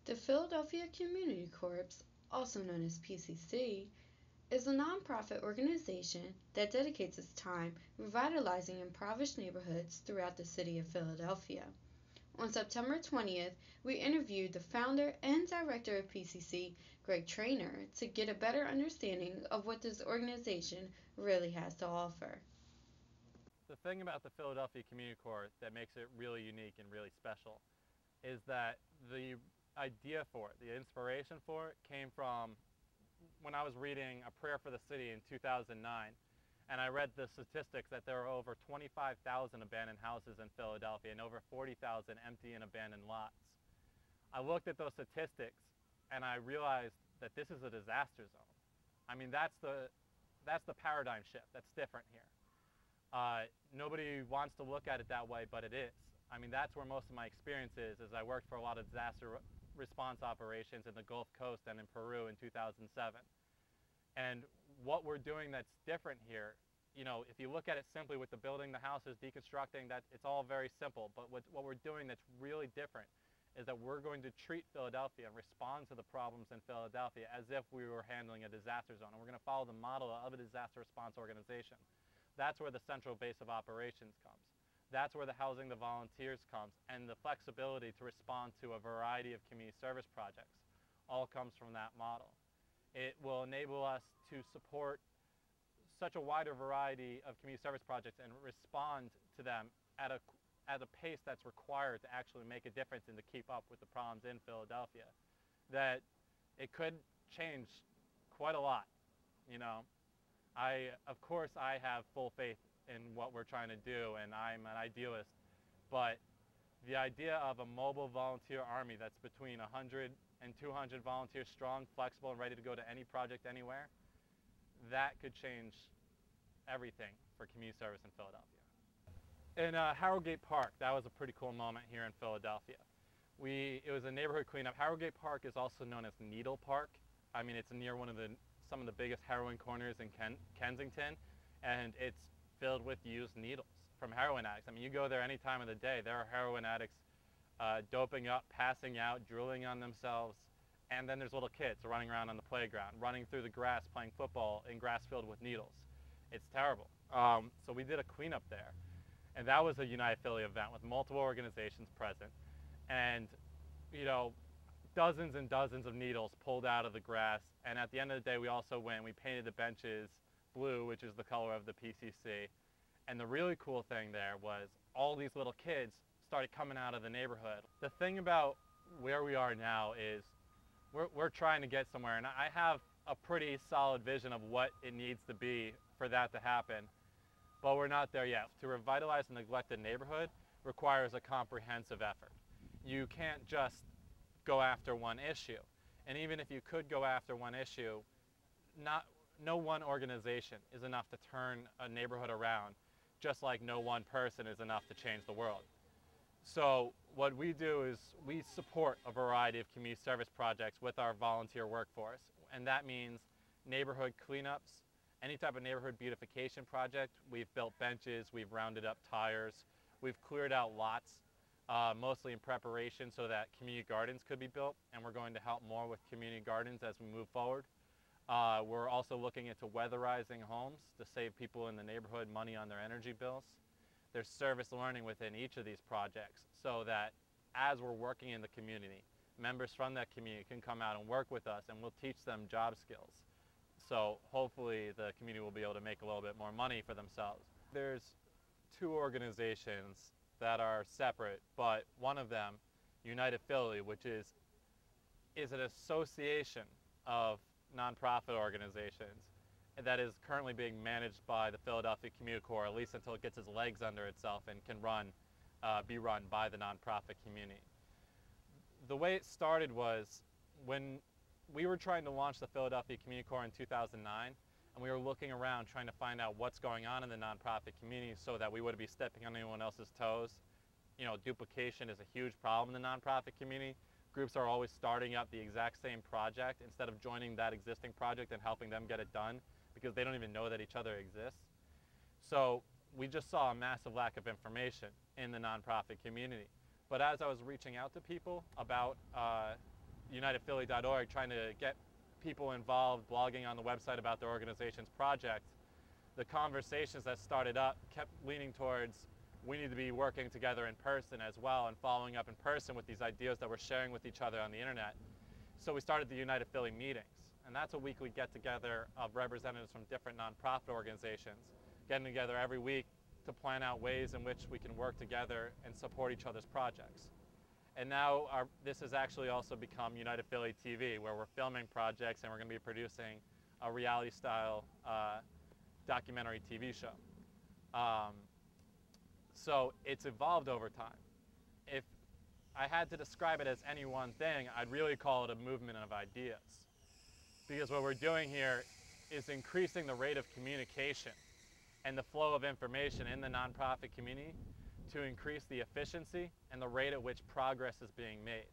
The Philadelphia Community Corps, also known as PCC, is a nonprofit organization that dedicates its time revitalizing impoverished neighborhoods throughout the city of Philadelphia. On September 20th, we interviewed the founder and director of PCC, Greg Trainer, to get a better understanding of what this organization really has to offer. The thing about the Philadelphia Community Corps that makes it really unique and really special is that the idea for it, the inspiration for it, came from when I was reading A Prayer for the City in 2009, and I read the statistics that there are over 25,000 abandoned houses in Philadelphia and over 40,000 empty and abandoned lots. I looked at those statistics and I realized that this is a disaster zone. I mean, that's the paradigm shift that's different here. Nobody wants to look at it that way, but it is. I mean, that's where most of my experience is I worked for a lot of disaster response operations in the Gulf Coast and in Peru in 2007. And what we're doing that's different here, you know, if you look at it simply with the building, the houses, deconstructing, that it's all very simple. But what we're doing that's really different is that we're going to treat Philadelphia and respond to the problems in Philadelphia as if we were handling a disaster zone. And we're going to follow the model of a disaster response organization. That's where the central base of operations comes. That's where the housing the volunteers comes, and the flexibility to respond to a variety of community service projects all comes from that model. It will enable us to support such a wider variety of community service projects and respond to them at a pace that's required to actually make a difference and to keep up with the problems in Philadelphia. That it could change quite a lot, you know. Of course, I have full faith in what we're trying to do, and I'm an idealist, but the idea of a mobile volunteer army that's between 100 and 200 volunteers strong, flexible, and ready to go to any project anywhere, that could change everything for community service in Philadelphia. In Harrogate Park, that was a pretty cool moment here in Philadelphia. It was a neighborhood cleanup. Harrogate Park is also known as Needle Park. I mean, it's near some of the biggest heroin corners in Kensington, and it's filled with used needles from heroin addicts. I mean, you go there any time of the day, there are heroin addicts doping up, passing out, drooling on themselves, and then there's little kids running around on the playground, running through the grass, playing football in grass filled with needles. It's terrible. So we did a cleanup there, and that was a United Philly event with multiple organizations present, and you know, dozens and dozens of needles pulled out of the grass. And at the end of the day, we also went and we painted the benches blue, which is the color of the PCC. And the really cool thing there was all these little kids started coming out of the neighborhood. The thing about where we are now is we're trying to get somewhere, and I have a pretty solid vision of what it needs to be for that to happen, but we're not there yet. To revitalize a neglected neighborhood requires a comprehensive effort. You can't just go after one issue. And even if you could go after one issue, no one organization is enough to turn a neighborhood around, just like no one person is enough to change the world. So what we do is we support a variety of community service projects with our volunteer workforce. And that means neighborhood cleanups, any type of neighborhood beautification project. We've built benches, we've rounded up tires, we've cleared out lots, mostly in preparation so that community gardens could be built, and we're going to help more with community gardens as we move forward. We're also looking into weatherizing homes to save people in the neighborhood money on their energy bills. There's service learning within each of these projects so that as we're working in the community, members from that community can come out and work with us, and we'll teach them job skills. So hopefully the community will be able to make a little bit more money for themselves. There's two organizations that are separate, but one of them, United Philly, which is an association of nonprofit organizations that is currently being managed by the Philadelphia Community Corps, at least until it gets its legs under itself and can be run by the nonprofit community. The way it started was when we were trying to launch the Philadelphia Community Corps in 2009, and we were looking around trying to find out what's going on in the nonprofit community so that we wouldn't be stepping on anyone else's toes. You know, duplication is a huge problem in the nonprofit community. Groups are always starting up the exact same project instead of joining that existing project and helping them get it done because they don't even know that each other exists. So we just saw a massive lack of information in the nonprofit community. But as I was reaching out to people about unitedphilly.org, trying to get people involved, blogging on the website about their organization's project, the conversations that started up kept leaning towards we need to be working together in person as well and following up in person with these ideas that we're sharing with each other on the internet. So we started the United Philly meetings, and that's a weekly get-together of representatives from different nonprofit organizations getting together every week to plan out ways in which we can work together and support each other's projects. And now this has actually also become United Philly TV, where we're filming projects and we're going to be producing a reality-style documentary TV show. So it's evolved over time. If I had to describe it as any one thing, I'd really call it a movement of ideas. Because what we're doing here is increasing the rate of communication and the flow of information in the nonprofit community to increase the efficiency and the rate at which progress is being made.